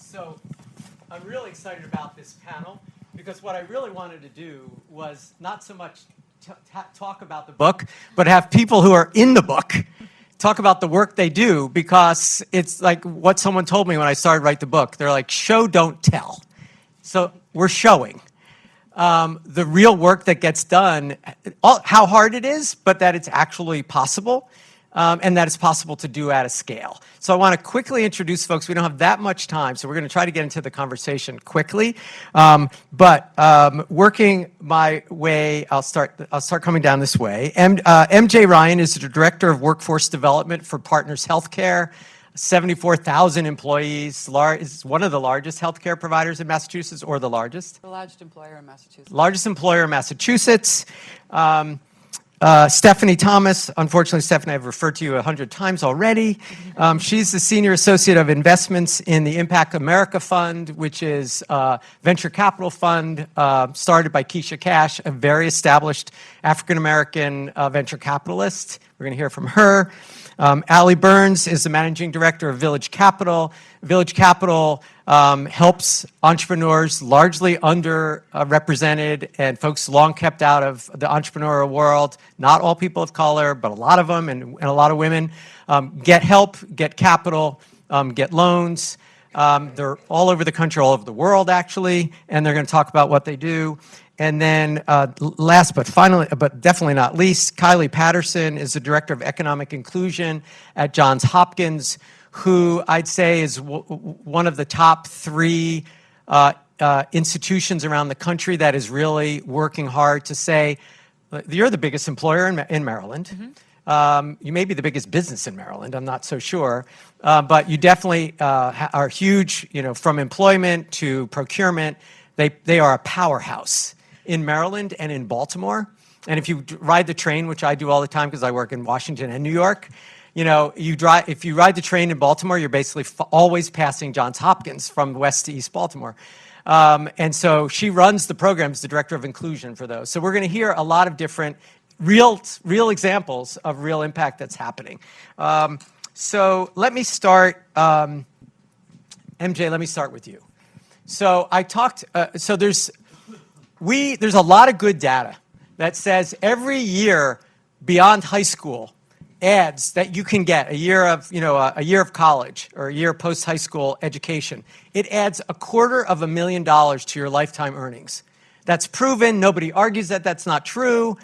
So I'm really excited about this panel because what I really wanted to do was not so much talk about the book, but have people who are in the book talk about the work they do, because it's like what someone told me when I started to write the book. They're like, show, don't tell. So we're showing the real work that gets done, how hard it is, but that it's actually possible. And that it's possible to do at a scale. So I want to quickly introduce folks. We don't have that much time, so we're going to try to get into the conversation quickly. Working my way, I'll start coming down this way. MJ Ryan is the Director of Workforce Development for Partners Healthcare. 74,000 employees, is one of the largest healthcare providers in Massachusetts, or the largest? The largest employer in Massachusetts. Largest employer in Massachusetts. Stephanie Thomas, unfortunately, Stephanie, I've referred to you 100 times already. She's the Senior Associate of Investments in the Impact America Fund, which is a venture capital fund started by Keisha Cash, a very established African-American venture capitalist. We're going to hear from her. Allie Burns is the Managing Director of Village Capital. Village Capital helps entrepreneurs largely underrepresented and folks long kept out of the entrepreneurial world, not all people of color, but a lot of them and a lot of women, get help, get capital, get loans. They're all over the country, all over the world, actually, and they're going to talk about what they do. And then last but definitely not least, Kylie Patterson is the Director of Economic Inclusion at Johns Hopkins, who I'd say is one of the top 3 institutions around the country that is really working hard to say, you're the biggest employer in Maryland. Mm-hmm. You may be the biggest business in Maryland, I'm not so sure. But you definitely are huge, from employment to procurement. They are a powerhouse in Maryland and in Baltimore. And if you ride the train, which I do all the time because I work in Washington and New York, if you ride the train in Baltimore, you're basically always passing Johns Hopkins from west to east Baltimore. And so she runs the programs, the Director of Inclusion for those. So we're going to hear a lot of different real examples of real impact that's happening. So let me start, MJ, let me start with you. So I talked, there's a lot of good data that says every year beyond high school adds that you can get a year of college or a year of post-high school education. It adds $250,000 to your lifetime earnings. That's proven. Nobody argues that that's not true.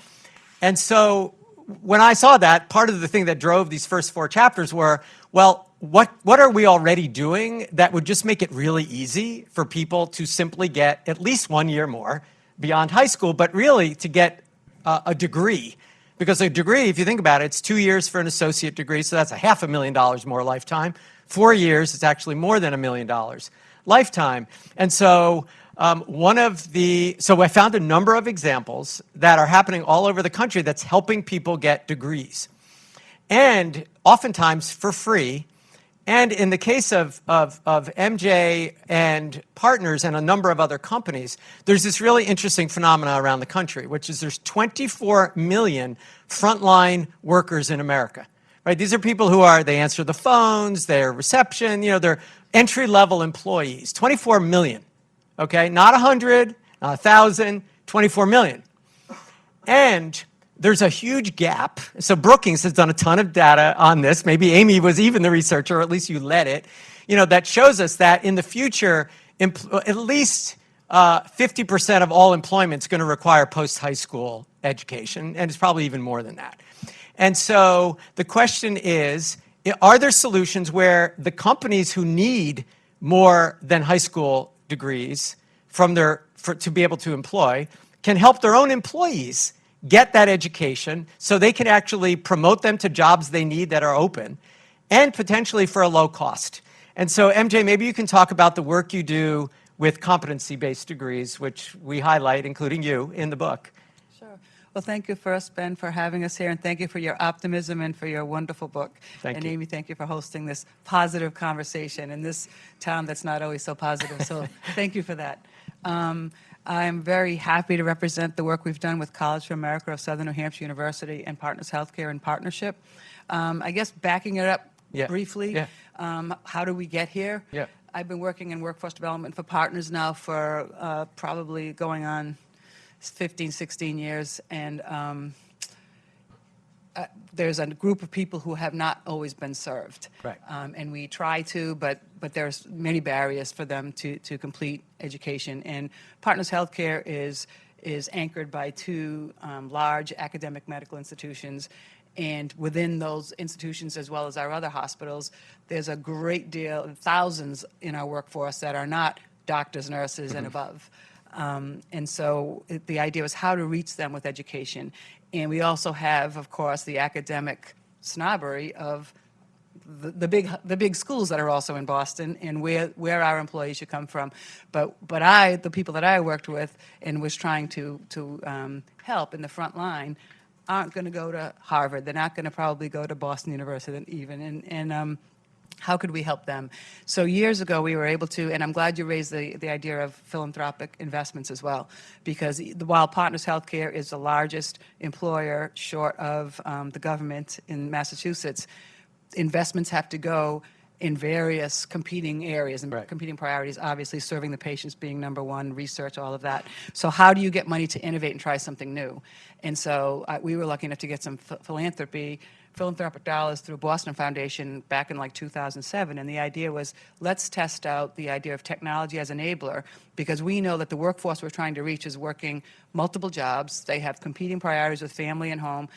And so when I saw that, part of the thing that drove these first 4 chapters were, well, what are we already doing that would just make it really easy for people to simply get at least 1 year more beyond high school, but really to get a degree? Because a degree, if you think about it, it's 2 years for an associate degree, so that's $500,000 more lifetime. 4 years, it's actually more than $1 million lifetime. And so so I found a number of examples that are happening all over the country that's helping people get degrees. And oftentimes for free. And in the case of MJ and Partners and a number of other companies, there's this really interesting phenomenon around the country, which is there's 24 million frontline workers in America. Right? These are people they answer the phones, they're reception, they're entry-level employees. 24 million, okay? Not 100, not 1,000, 24 million. And there's a huge gap. So Brookings has done a ton of data on this. Maybe Amy was even the researcher, or at least you led it, that shows us that in the future, at least 50% of all employment is going to require post-high school education, and it's probably even more than that. And so the question is, are there solutions where the companies who need more than high school degrees to be able to employ can help their own employees get that education so they can actually promote them to jobs they need that are open, and potentially for a low cost? And so, MJ, maybe you can talk about the work you do with competency-based degrees, which we highlight, including you, in the book. Sure. Well, thank you first, Ben, for having us here, and thank you for your optimism and for your wonderful book. Thank you. Amy, thank you for hosting this positive conversation in this town that's not always so positive, so thank you for that. I'm very happy to represent the work we've done with College for America of Southern New Hampshire University and Partners Healthcare in partnership. I guess backing it up briefly, how do we get here? Yeah. I've been working in workforce development for partners now for probably going on 15, 16 years, and there's a group of people who have not always been served. Right. And we try to, but there's many barriers for them to complete education. And Partners Healthcare is anchored by two large academic medical institutions. And within those institutions, as well as our other hospitals, there's a great deal, thousands in our workforce that are not doctors, nurses, and above. And so the idea was how to reach them with education. And we also have, of course, the academic snobbery of the big schools that are also in Boston, and where our employees should come from. But the people that I worked with and was trying to help in the front line aren't going to go to Harvard. They're not going to probably go to Boston University even. And how could we help them? So years ago, we were able to, and I'm glad you raised the idea of philanthropic investments as well, because while Partners Healthcare is the largest employer short of the government in Massachusetts, investments have to go in various competing areas and competing priorities, obviously serving the patients being number one, research, all of that. So how do you get money to innovate and try something new? And so we were lucky enough to get some philanthropic dollars through Boston Foundation back in like 2007. And the idea was, let's test out the idea of technology as enabler, because we know that the workforce we're trying to reach is working multiple jobs. They have competing priorities with family and home.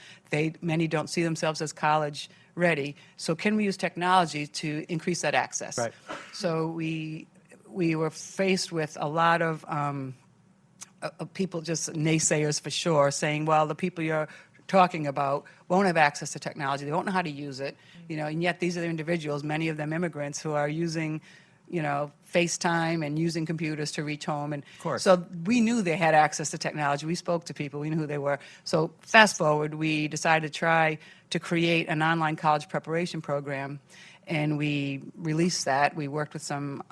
Many don't see themselves as college ready. So can we use technology to increase that access? Right. So we were faced with a lot of people, just naysayers for sure, saying, well, the people you're talking about won't have access to technology. They won't know how to use it, and yet these are the individuals, many of them immigrants, who are using, FaceTime and using computers to reach home. And of course. So we knew they had access to technology. We spoke to people. We knew who they were. So fast forward, we decided to try to create an online college preparation program, and we released that. We worked with some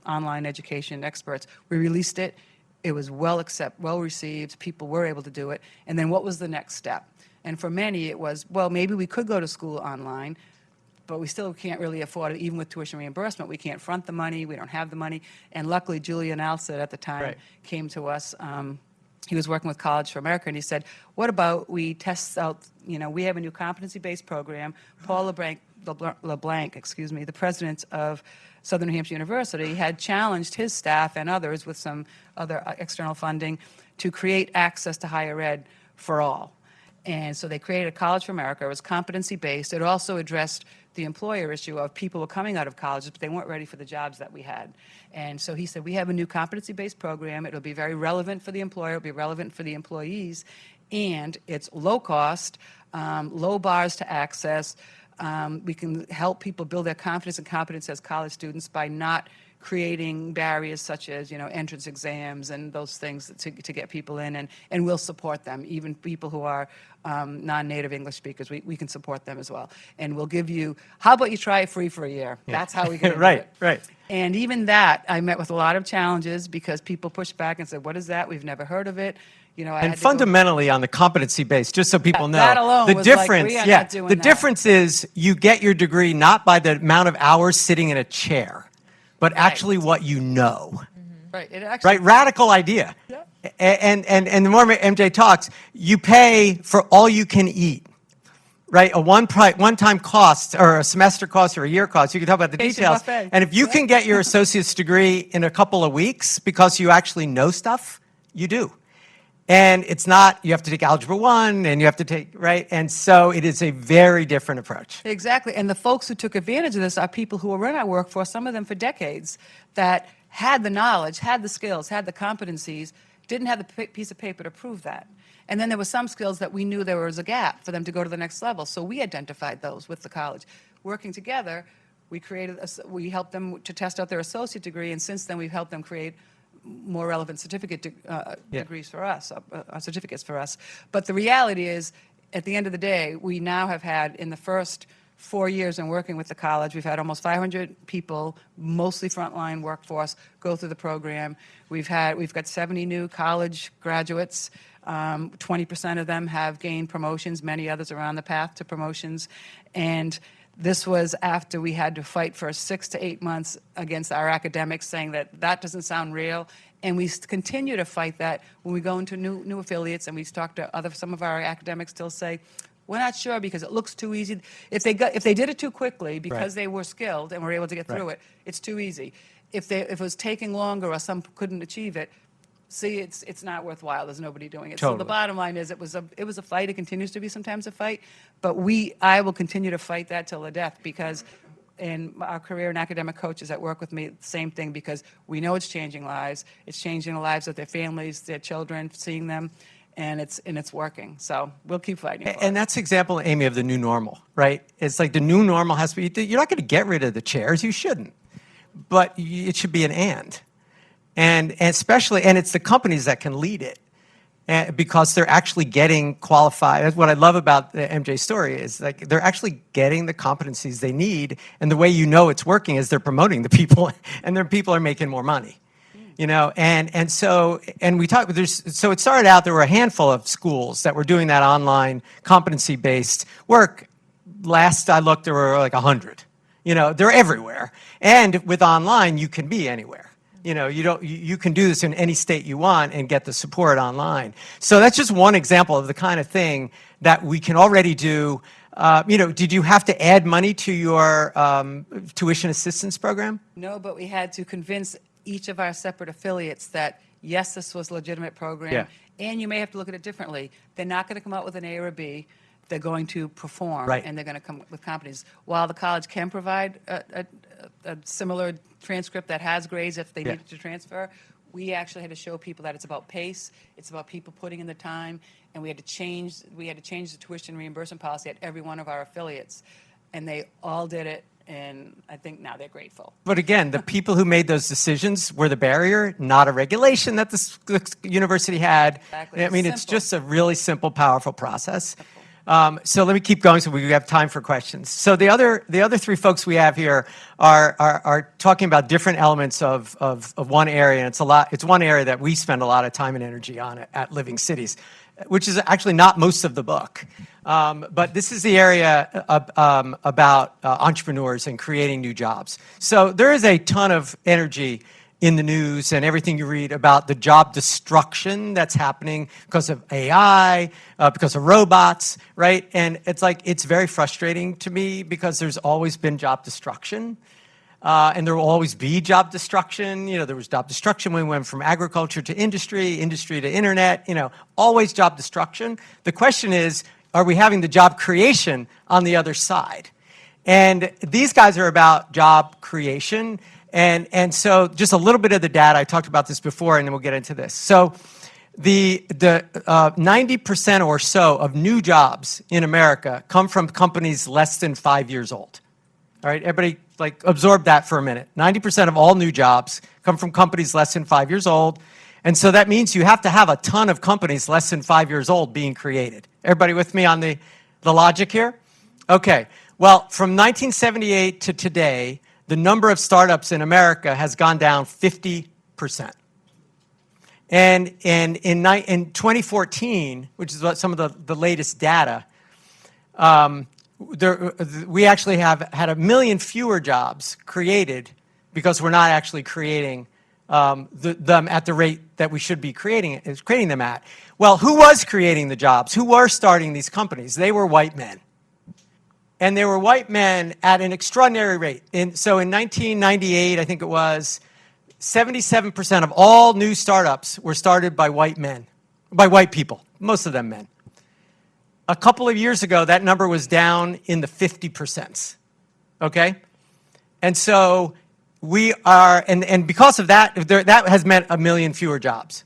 online education experts. We released it. It was well received. People were able to do it. And then what was the next step? And for many, it was, well, maybe we could go to school online, but we still can't really afford it. Even with tuition reimbursement, we can't front the money. We don't have the money. And luckily, Julian Alsett at the time came to us. He was working with College for America, and he said, what about we test out, we have a new competency-based program. Paul LeBlanc, the president of Southern New Hampshire University, had challenged his staff and others with some other external funding to create access to higher ed for all. And so they created College for America. It was competency-based. It also addressed the employer issue of people were coming out of colleges, but they weren't ready for the jobs that we had. And so he said, we have a new competency-based program. It'll be very relevant for the employer. It'll be relevant for the employees. And it's low cost, low bars to access. We can help people build their confidence and competence as college students by not creating barriers such as, entrance exams and those things to get people in, and we'll support them. Even people who are non-native English speakers, we can support them as well. And we'll give you, how about you try it free for a year? Yeah. That's how we can do it. Right. And even that, I met with a lot of challenges because people pushed back and said, what is that? We've never heard of it. And fundamentally on the competency base, just so people know, that alone the was difference, like, we are not doing the that. difference is you get your degree not by the amount of hours sitting in a chair, but actually what you know. Mm-hmm. Right. It actually, right. Radical idea. Yeah. And the more MJ talks, you pay for all you can eat. Right, a one-time cost, or a semester cost, or a year cost. You can talk about the details. Buffet. And if you can get your associate's degree in a couple of weeks because you actually know stuff, you do. And it's not, you have to take Algebra 1, and you have to take, right? And so it is a very different approach. Exactly. And the folks who took advantage of this are people who were in our workforce, some of them for decades, that had the knowledge, had the skills, had the competencies, didn't have the piece of paper to prove that. And then there were some skills that we knew there was a gap for them to go to the next level. So we identified those with the college. Working together, we helped them to test out their associate degree, and since then we've helped them create more relevant certificate degrees for us, certificates for us. But the reality is, at the end of the day, we now have had, in the first 4 years in working with the college, we've had almost 500 people, mostly frontline workforce, go through the program. We've got 70 new college graduates. 20% of them have gained promotions. Many others are on the path to promotions. And This was after we had to fight for 6 to 8 months against our academics, saying that that doesn't sound real. And we continue to fight that when we go into new affiliates, and we talk to some of our academics still say, we're not sure because it looks too easy. If they did it too quickly because they were skilled and were able to get through it, it's too easy. If it was taking longer or some couldn't achieve it, see, it's not worthwhile. There's nobody doing it. Totally. So the bottom line is it was a fight. It continues to be sometimes a fight, but I will continue to fight that till the death, because in our career and academic coaches that work with me, same thing, because we know it's changing lives. It's changing the lives of their families, their children, seeing them, and it's working. So we'll keep fighting for it. And that's example, Amy, of the new normal, right? It's like the new normal has to be, you're not going to get rid of the chairs, you shouldn't. But it should be an and especially, and it's the companies that can lead it, because they're actually getting qualified. That's what I love about the MJ story, is like they're actually getting the competencies they need, and the way you know it's working is they're promoting the people, and their people are making more money. You know, so we talked. So it started out, there were a handful of schools that were doing that online competency-based work. Last I looked, there were like 100. You know, they're everywhere. And with online, you can be anywhere. You know, you can do this in any state you want and get the support online. So that's just one example of the kind of thing that we can already do. You know, did you have to add money to your tuition assistance program? No, but we had to convince each of our separate affiliates that, yes, this was a legitimate program. Yeah. And you may have to look at it differently. They're not going to come out with an A or a B. They're going to perform, Right. and they're going to come with competence. While the college can provide a similar transcript that has grades if they needed to transfer, we actually had to show people that it's about pace, it's about people putting in the time, and we had to change the tuition reimbursement policy at every one of our affiliates, and they all did it. And I think now they're grateful. But again, the people who made those decisions were the barrier, not a regulation that the university had. Exactly. I mean, it's Simple. just a really simple, powerful process. So let me keep going so we have time for questions. So the other three folks we have here are talking about different elements of one area, and it's one area that we spend a lot of time and energy on at Living Cities, which is actually not most of the book. But this is the area about entrepreneurs and creating new jobs. So there is a ton of energy in the news and everything you read about the job destruction that's happening because of AI, because of robots, right? And it's very frustrating to me because there's always been job destruction. And there will always be job destruction. You know, there was job destruction when we went from agriculture to industry to internet, you know, always job destruction. The question is, are we having the job creation on the other side? And these guys are about job creation. And so just a little bit of the data, I talked about this before, and then we'll get into this. So the 90% or so of new jobs in America come from companies less than 5 years old. All right, everybody, absorb that for a minute. 90% of all new jobs come from companies less than 5 years old. And so that means you have to have a ton of companies less than 5 years old being created. Everybody with me on the logic here? Okay, well, from 1978 to today, the number of startups in America has gone down 50%. And in 2014, which is what some of the latest data, we actually have had 1 million fewer jobs created because we're not actually creating them at the rate that we should be creating them at. Well, who was creating the jobs? Who were starting these companies? They were white men. And they were white men at an extraordinary rate. So in 1998, I think it was, 77% of all new startups were started by white men, by white people, most of them men. A couple of years ago, that number was down in the 50%, okay? And so we are, and because of that, that has meant 1 million fewer jobs.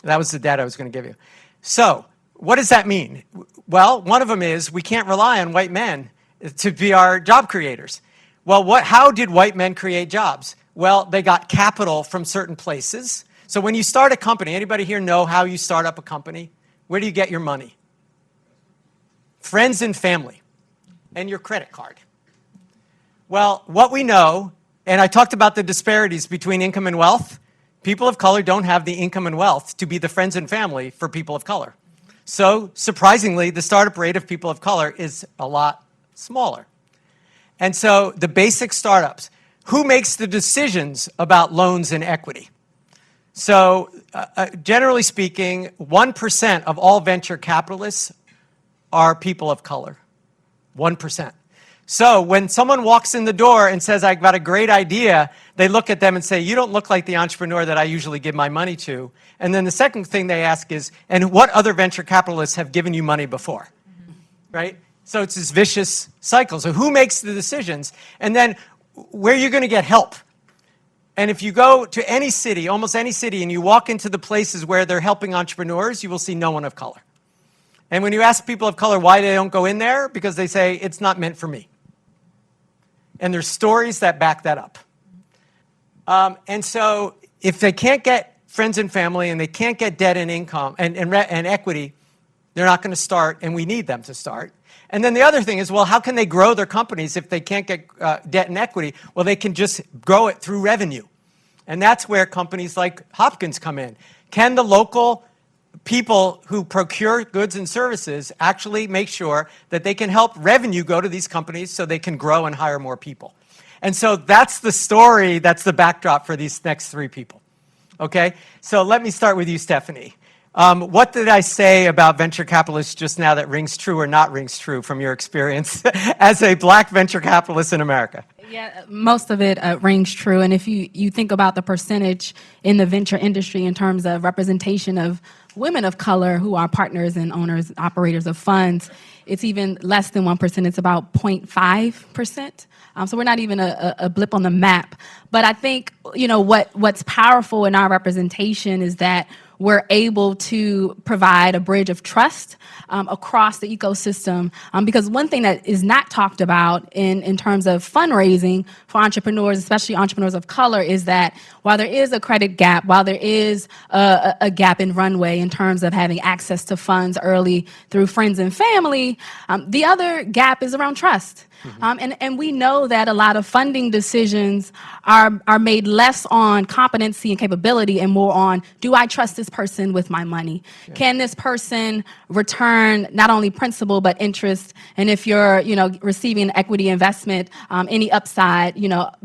That was the data I was going to give you. So what does that mean? Well, one of them is we can't rely on white men to be our job creators. Well, how did white men create jobs? Well, they got capital from certain places. So when you start a company, anybody here know how you start up a company? Where do you get your money? Friends and family, and your credit card. Well, what we know, and I talked about the disparities between income and wealth, people of color don't have the income and wealth to be the friends and family for people of color. So surprisingly, the startup rate of people of color is a lot smaller. And so the basic startups, who makes the decisions about loans and equity? So generally speaking, 1% of all venture capitalists are people of color. 1%. So when someone walks in the door and says, I've got a great idea, they look at them and say, you don't look like the entrepreneur that I usually give my money to. And then the second thing they ask is, and what other venture capitalists have given you money before? Right? So it's this vicious cycle. So who makes the decisions? And then where are you going to get help? And if you go to any city, almost any city, and you walk into the places where they're helping entrepreneurs, you will see no one of color. And when you ask people of color why they don't go in there, because they say, it's not meant for me. And there's stories that back that up. And so if they can't get friends and family and they can't get debt and income and equity, they're not going to start, and we need them to start. And then the other thing is, well, how can they grow their companies if they can't get debt and equity? Well, they can just grow it through revenue. And that's where companies like Hopkins come in. Can the local people who procure goods and services actually make sure that they can help revenue go to these companies so they can grow and hire more people? And so that's the story, that's the backdrop for these next three people. Okay? So let me start with you, Stephanie. What did I say about venture capitalists just now that rings true or not rings true from your experience as a black venture capitalist in America? Yeah, most of it rings true. And if you think about the percentage in the venture industry in terms of representation of women of color who are partners and owners, operators of funds, it's even less than 1%. It's about 0.5%. So we're not even a blip on the map. But I think, what's powerful in our representation is that we're able to provide a bridge of trust across the ecosystem. Because one thing that is not talked about in terms of fundraising for entrepreneurs, especially entrepreneurs of color, is that while there is a credit gap, while there is a gap in runway in terms of having access to funds early through friends and family, the other gap is around trust. And we know that a lot of funding decisions are made less on competency and capability and more on, do I trust this person with my money? Yeah. Can this person return not only principal but interest? And if you're receiving an equity investment, any upside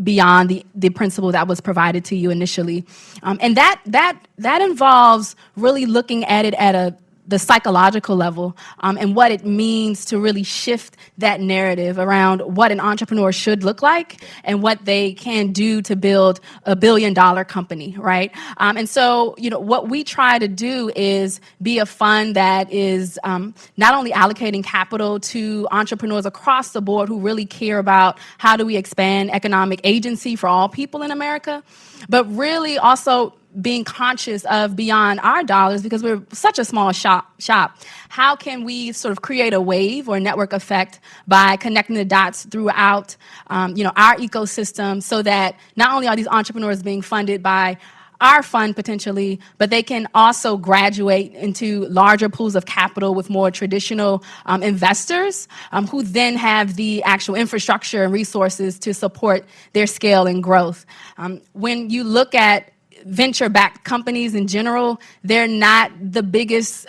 beyond the principal that was provided to you initially, and that involves really looking at it at the psychological level, and what it means to really shift that narrative around what an entrepreneur should look like and what they can do to build a billion-dollar company, right? And so, what we try to do is be a fund that is not only allocating capital to entrepreneurs across the board who really care about how do we expand economic agency for all people in America, but really also being conscious of beyond our dollars, because we're such a small shop. How can we sort of create a wave or network effect by connecting the dots throughout, our ecosystem, so that not only are these entrepreneurs being funded by our fund potentially, but they can also graduate into larger pools of capital with more traditional investors who then have the actual infrastructure and resources to support their scale and growth. When you look at venture-backed companies in general, they're not the biggest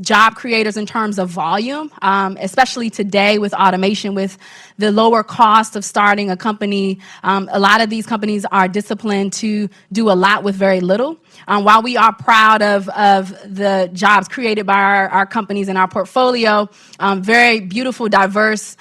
job creators in terms of volume, especially today with automation, with the lower cost of starting a company. A lot of these companies are disciplined to do a lot with very little. While we are proud of the jobs created by our companies in our portfolio, very beautiful, diverse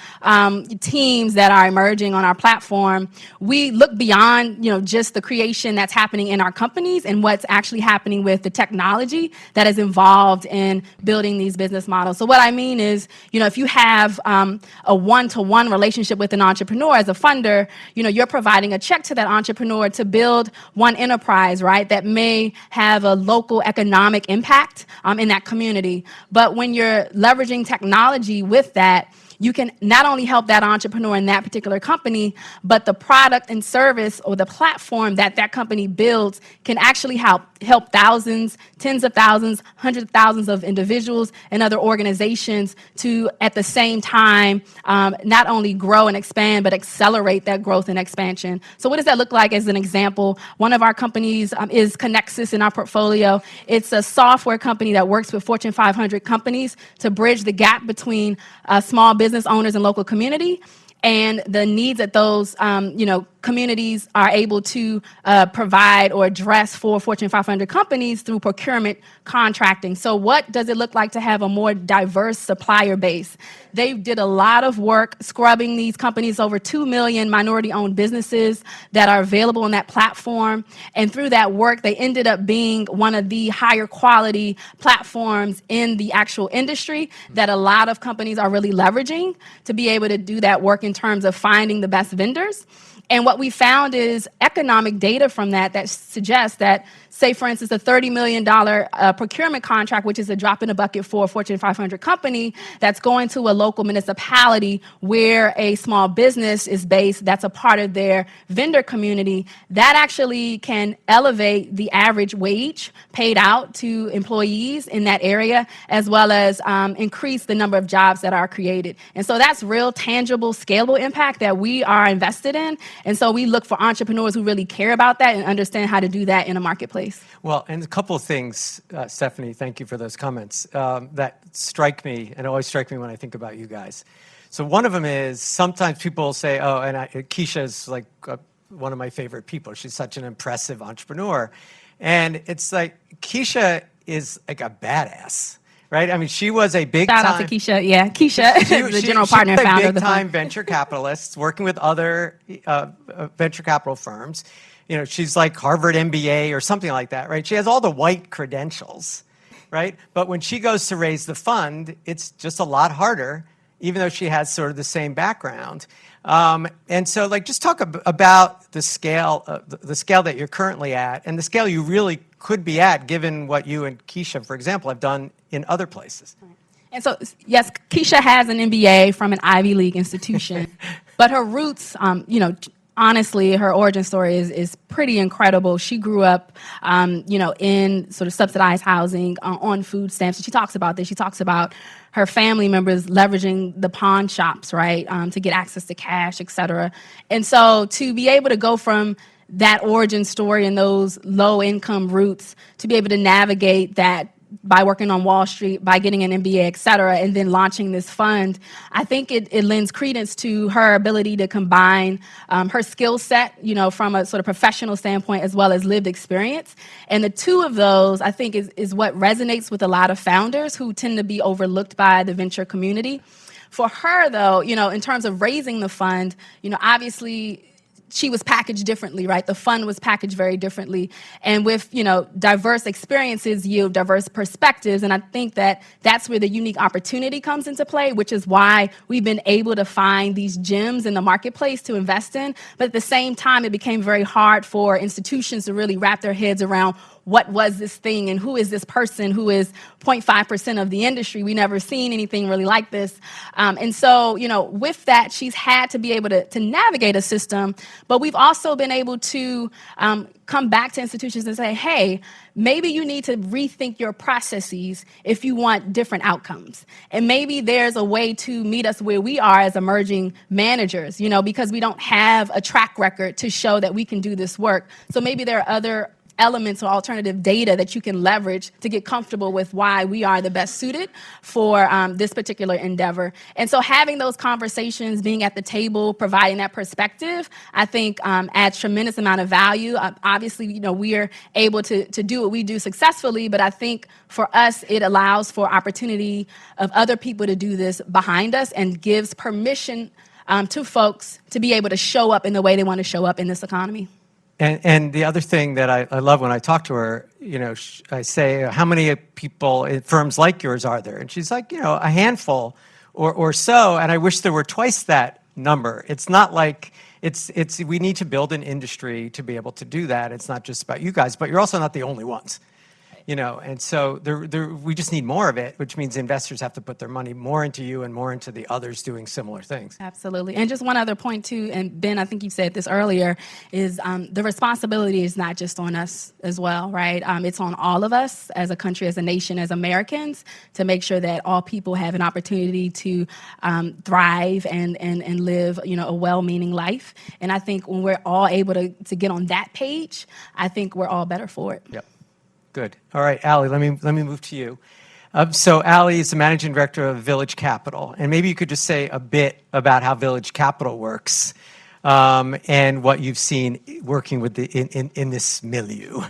teams that are emerging on our platform, we look beyond just the creation that's happening in our companies and what's actually happening with the technology that is involved in building these business models. So what I mean is, if you have a one-to-one relationship with an entrepreneur as a funder, you're providing a check to that entrepreneur to build one enterprise, right, that may have a local economic impact in that community. But when you're leveraging technology with that, you can not only help that entrepreneur in that particular company, but the product and service or the platform that company builds can actually help thousands, tens of thousands, hundreds of thousands of individuals and other organizations to, at the same time, not only grow and expand, but accelerate that growth and expansion. So what does that look like as an example? One of our companies is Connexus in our portfolio. It's a software company that works with Fortune 500 companies to bridge the gap between small business owners and local community. and the needs that those communities are able to provide or address for Fortune 500 companies through procurement contracting. So what does it look like to have a more diverse supplier base? They did a lot of work scrubbing these companies, over 2 million minority-owned businesses that are available on that platform. And through that work, they ended up being one of the higher quality platforms in the actual industry that a lot of companies are really leveraging to be able to do that work in terms of finding the best vendors. And what we found is economic data from that suggests that, say, for instance, a $30 million procurement contract, which is a drop in the bucket for a Fortune 500 company, that's going to a local municipality where a small business is based, that's a part of their vendor community, that actually can elevate the average wage paid out to employees in that area, as well as increase the number of jobs that are created. And so that's real, tangible, scalable impact that we are invested in. And so we look for entrepreneurs who really care about that and understand how to do that in a marketplace. Well, and a couple of things, Stephanie, thank you for those comments, that strike me and always strike me when I think about you guys. So one of them is sometimes people say, oh, and Keisha is like one of my favorite people. She's such an impressive entrepreneur. And it's like Keisha is like a badass. Right? I mean, she was a big Shout time. out to Keisha. Yeah, Keisha is the general partner and founder of the fund. Big time venture capitalists working with other venture capital firms. You know, she's like Harvard MBA or something like that, right? She has all the white credentials, right? But when she goes to raise the fund, it's just a lot harder, even though she has sort of the same background. And so, like, just talk about the scale that you're currently at, and the scale you really could be at, given what you and Keisha, for example, have done in other places. And so, yes, Keisha has an MBA from an Ivy League institution, but her roots, honestly, her origin story is pretty incredible. She grew up, in sort of subsidized housing on food stamps. She talks about this. She talks about her family members leveraging the pawn shops, right, to get access to cash, et cetera. And so to be able to go from that origin story and those low-income roots to be able to navigate that by working on Wall Street, by getting an MBA, et cetera, and then launching this fund, I think it lends credence to her ability to combine her skill set, from a sort of professional standpoint as well as lived experience. And the two of those, I think, is what resonates with a lot of founders who tend to be overlooked by the venture community. For her, though, in terms of raising the fund, obviously, she was packaged differently, right? The fund was packaged very differently. And with, diverse experiences yield diverse perspectives. And I think that that's where the unique opportunity comes into play, which is why we've been able to find these gems in the marketplace to invest in. But at the same time, it became very hard for institutions to really wrap their heads around what was this thing and who is this person who is 0.5% of the industry. We never seen anything really like this. And so, with that, she's had to be able to navigate a system, but we've also been able to come back to institutions and say, hey, maybe you need to rethink your processes if you want different outcomes. And maybe there's a way to meet us where we are as emerging managers, because we don't have a track record to show that we can do this work. So maybe there are other elements or alternative data that you can leverage to get comfortable with why we are the best suited for this particular endeavor. And so having those conversations, being at the table, providing that perspective, I think adds tremendous amount of value. Obviously, we are able to do what we do successfully, but I think for us, it allows for opportunity of other people to do this behind us and gives permission to folks to be able to show up in the way they want to show up in this economy. And the other thing that I love when I talk to her, I say, how many people in firms like yours are there? And she's like, a handful or so. And I wish there were twice that number. It's not like we need to build an industry to be able to do that. It's not just about you guys, but you're also not the only ones. And so we just need more of it, which means investors have to put their money more into you and more into the others doing similar things. Absolutely. And just one other point, too, and Ben, I think you said this earlier, is the responsibility is not just on us as well, right? It's on all of us as a country, as a nation, as Americans, to make sure that all people have an opportunity to thrive and live, a well-meaning life. And I think when we're all able to get on that page, I think we're all better for it. Yep. Good. All right, Allie, let me move to you. So Ali is the managing director of Village Capital, and maybe you could just say a bit about how Village Capital works and what you've seen working with in this milieu.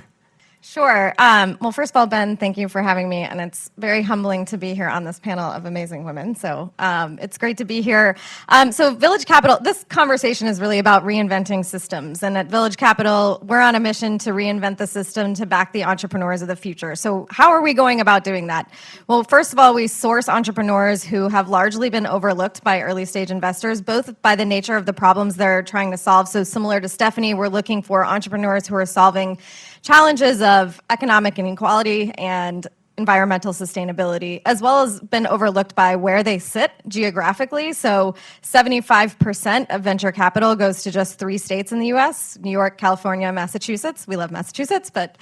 Sure. Well, first of all, Ben, thank you for having me, and it's very humbling to be here on this panel of amazing women. So it's great to be here. So Village Capital, this conversation is really about reinventing systems, and at Village Capital, we're on a mission to reinvent the system to back the entrepreneurs of the future. So how are we going about doing that? Well, first of all, we source entrepreneurs who have largely been overlooked by early stage investors, both by the nature of the problems they're trying to solve. So similar to Stephanie, we're looking for entrepreneurs who are solving challenges of economic inequality and environmental sustainability, as well as been overlooked by where they sit geographically. So 75% of venture capital goes to just 3 states in the US, New York, California, Massachusetts. We love Massachusetts, but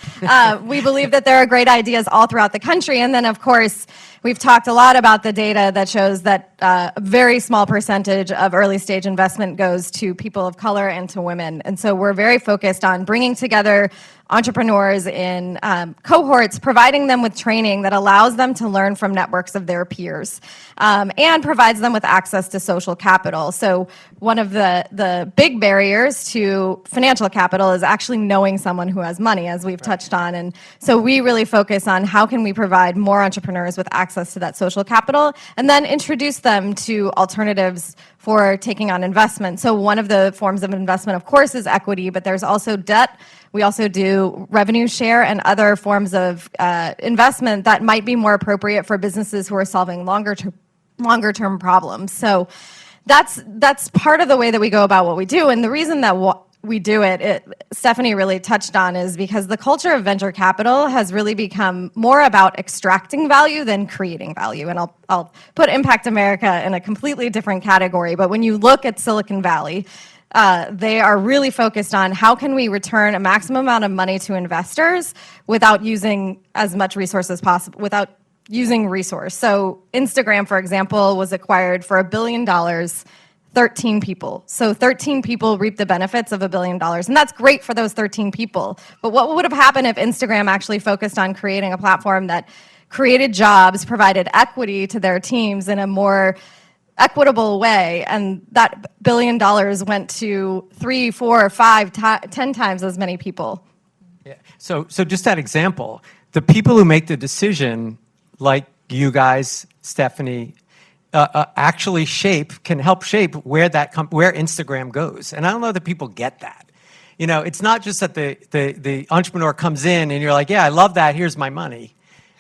we believe that there are great ideas all throughout the country. And then, of course, we've talked a lot about the data that shows that a very small percentage of early stage investment goes to people of color and to women. And so we're very focused on bringing together entrepreneurs in cohorts, providing them with training that allows them to learn from networks of their peers and provides them with access to social capital. So one of the big barriers to financial capital is actually knowing someone who has money, as we've touched on. And so we really focus on how can we provide more entrepreneurs with access to that social capital and then introduce them to alternatives for taking on investment. So one of the forms of investment, of course, is equity, but there's also debt. We also do revenue share and other forms of investment that might be more appropriate for businesses who are solving longer term problems. So that's part of the way that we go about what we do. And the reason that we do it, Stephanie really touched on, is because the culture of venture capital has really become more about extracting value than creating value. And I'll put Impact America in a completely different category. But when you look at Silicon Valley, they are really focused on how can we return a maximum amount of money to investors without using as much resource as possible, without using resource. So Instagram, for example, was acquired for $1 billion, 13 people. So 13 people reap the benefits of $1 billion. And that's great for those 13 people. But what would have happened if Instagram actually focused on creating a platform that created jobs, provided equity to their teams in a more equitable way, and that $1 billion went to 3, 4, 5, 10 times as many people? Yeah. So just that example, the people who make the decision, like you guys, Stephanie, actually can help shape where where Instagram goes. And I don't know that people get that. You know, it's not just that the entrepreneur comes in and you're like, yeah, I love that, here's my money.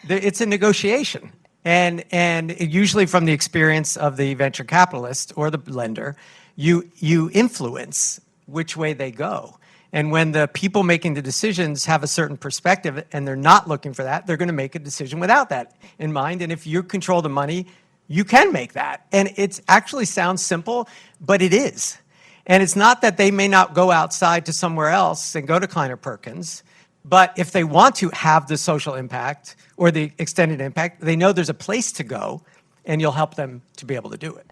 It's a negotiation. And usually from the experience of the venture capitalist or the lender, you influence which way they go. And when the people making the decisions have a certain perspective and they're not looking for that, they're going to make a decision without that in mind. And if you control the money, you can make that. And it actually sounds simple, but it is. And it's not that they may not go outside to somewhere else and go to Kleiner Perkins, but if they want to have the social impact or the extended impact, they know there's a place to go, and you'll help them to be able to do it.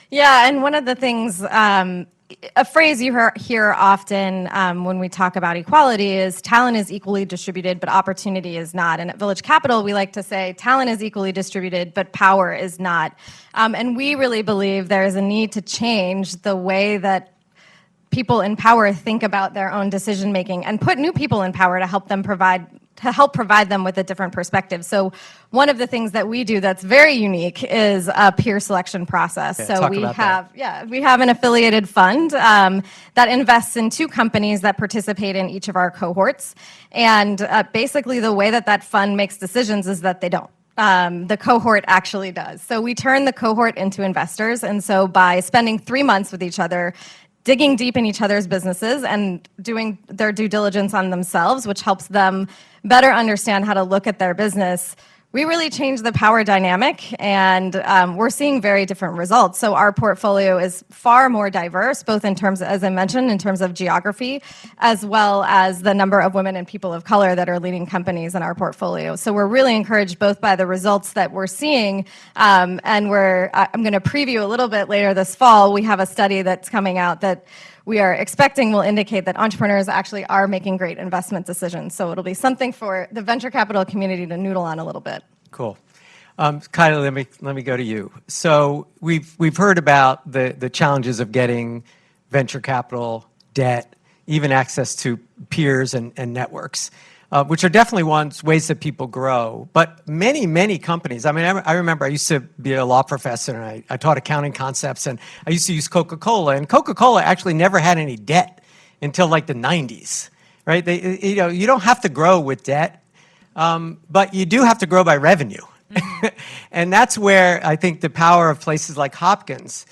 Yeah, and one of the things, a phrase you hear often when we talk about equality is talent is equally distributed, but opportunity is not. And at Village Capital, we like to say talent is equally distributed, but power is not. And we really believe there is a need to change the way that people in power think about their own decision making and put new people in power to help provide them with a different perspective. So one of the things that we do that's very unique is a peer selection process. Yeah, so we have an affiliated fund that invests in 2 companies that participate in each of our cohorts. And basically the way that fund makes decisions is that they don't. The cohort actually does. So we turn the cohort into investors. And so by spending 3 months with each other, digging deep in each other's businesses and doing their due diligence on themselves, which helps them better understand how to look at their business, we really changed the power dynamic, and we're seeing very different results. So our portfolio is far more diverse, both in terms, as I mentioned, in terms of geography, as well as the number of women and people of color that are leading companies in our portfolio. So we're really encouraged both by the results that we're seeing, and I'm going to preview a little bit later this fall. We have a study that's coming out that we are expecting will indicate that entrepreneurs actually are making great investment decisions. So it'll be something for the venture capital community to noodle on a little bit. Cool. Kylie, let me go to you. So we've heard about the challenges of getting venture capital, debt, even access to peers and networks, which are definitely ways that people grow. But many companies, I mean, I remember I used to be a law professor, and I taught accounting concepts, and I used to use Coca-Cola, and Coca-Cola actually never had any debt until like the 90s, right? You don't have to grow with debt, but you do have to grow by revenue. And that's where I think the power of places like Hopkins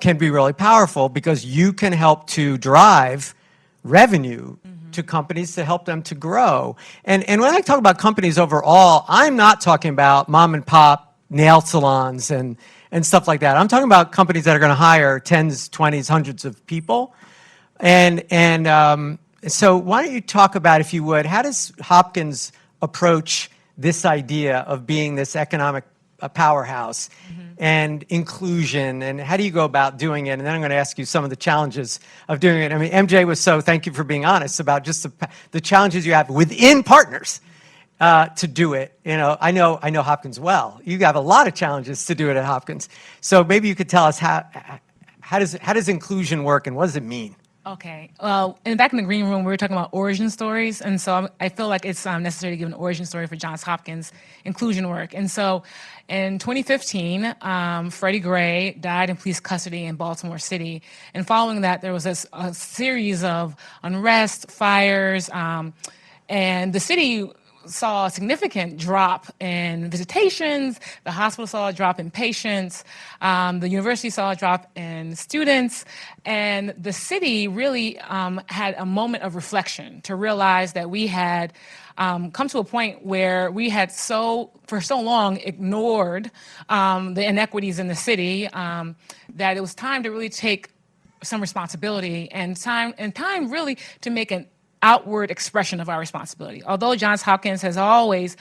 can be really powerful, because you can help to drive revenue to companies to help them to grow. And when I talk about companies overall, I'm not talking about mom and pop nail salons and stuff like that. I'm talking about companies that are going to hire tens, 20s, hundreds of people. So why don't you talk about, if you would, how does Hopkins approach this idea of being this economic powerhouse and inclusion, and how do you go about doing it? And then I'm going to ask you some of the challenges of doing it. I mean, MJ was thank you for being honest about just the challenges you have within partners to do it. You know, I know Hopkins well. You have a lot of challenges to do it at Hopkins. So maybe you could tell us how does inclusion work, and what does it mean? Okay. Well, back in the green room, we were talking about origin stories, and so I feel like it's necessary to give an origin story for Johns Hopkins inclusion work. And so, in 2015, Freddie Gray died in police custody in Baltimore City, and following that, there was a series of unrest, fires, and the city saw a significant drop in visitations. The hospital saw a drop in patients. The university saw a drop in students. And the city really had a moment of reflection to realize that we had come to a point where we had for so long ignored the inequities in the city that it was time to really take some responsibility and time really to make an outward expression of our responsibility. Although Johns Hopkins has always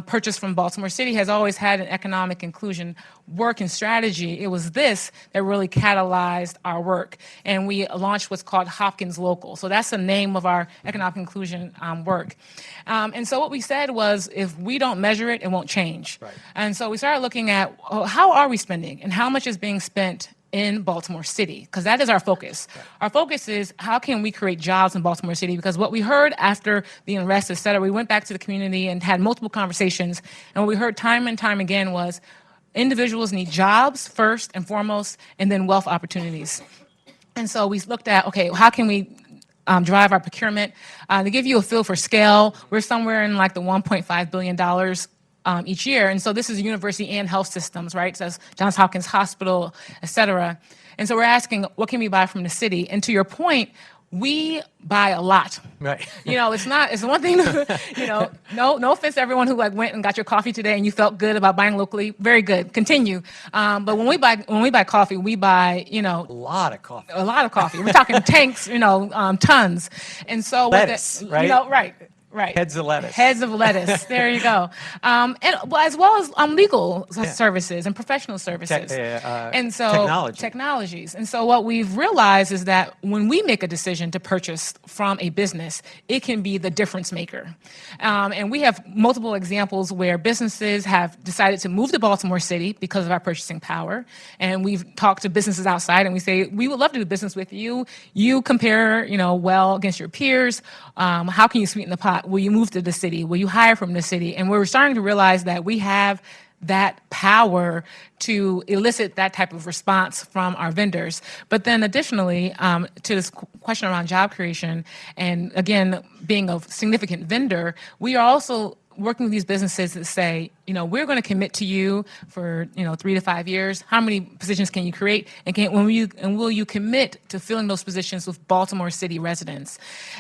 purchased from Baltimore City, has always had an economic inclusion work and strategy, it was this that really catalyzed our work. And we launched what's called Hopkins Local. So that's the name of our economic inclusion work. And so what we said was, if we don't measure it, it won't change. Right. And so we started looking at how are we spending and how much is being spent in Baltimore City, because that is our focus. Right. Our focus is how can we create jobs in Baltimore City, because what we heard after the unrest, et cetera, we went back to the community and had multiple conversations, and what we heard time and time again was individuals need jobs first and foremost, and then wealth opportunities. And so we looked at, okay, how can we drive our procurement? To give you a feel for scale, we're somewhere in like the $1.5 billion each year. And so this is university and health systems, right? So that's Johns Hopkins Hospital, et cetera. And so we're asking, what can we buy from the city? And to your point, we buy a lot. Right. You know, it's one thing to, no offense to everyone who went and got your coffee today and you felt good about buying locally. Very good. Continue. But when we buy coffee, we buy, a lot of coffee. A lot of coffee. We're talking tanks, tons. And so lettuce, right? Right. Right. Heads of lettuce. Heads of lettuce. There you go. And as well as legal services and professional services. And so technologies. And so what we've realized is that when we make a decision to purchase from a business, it can be the difference maker. And we have multiple examples where businesses have decided to move to Baltimore City because of our purchasing power. And we've talked to businesses outside and we say, we would love to do business with you. You compare, well against your peers. How can you sweeten the pot? Will you move to the city? Will you hire from the city? And we're starting to realize that we have that power to elicit that type of response from our vendors. But then additionally, to this question around job creation, and again, being a significant vendor, we are also working with these businesses that say, we're going to commit to you for, 3 to 5 years. How many positions can you create? And will you commit to filling those positions with Baltimore City residents?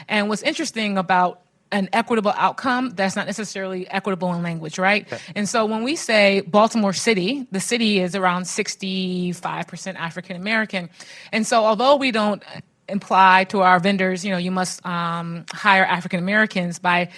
And what's interesting about an equitable outcome, that's not necessarily equitable in language, right? Okay. And so when we say Baltimore City, the city is around 65% African American. And so although we don't imply to our vendors, you must hire African Americans, by